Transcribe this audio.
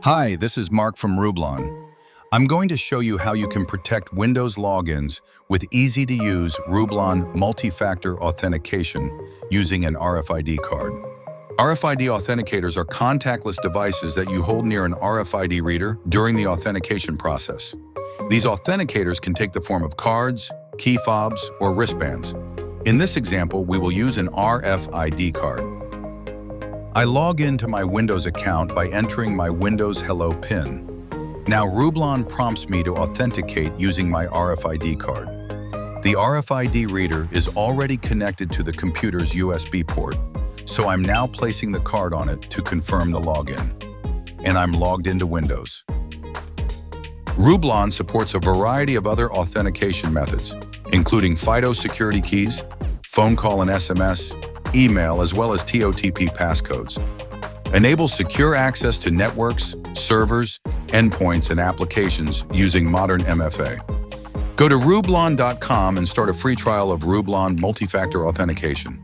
Hi, this is Mark from Rublon. I'm going to show you how you can protect Windows logins with easy-to-use Rublon Multi-Factor Authentication using an RFID card. RFID authenticators are contactless devices that you hold near an RFID reader during the authentication process. These authenticators can take the form of cards, key fobs, or wristbands. In this example, we will use an RFID card. I log into my Windows account by entering my Windows Hello PIN. Now Rublon prompts me to authenticate using my RFID card. The RFID reader is already connected to the computer's USB port, so I'm now placing the card on it to confirm the login. And I'm logged into Windows. Rublon supports a variety of other authentication methods, including FIDO security keys, phone call and SMS, email, as well as TOTP passcodes. Enables secure access to networks, servers, endpoints, and applications using modern MFA. Go to rublon.com and start a free trial of Rublon Multi-Factor Authentication.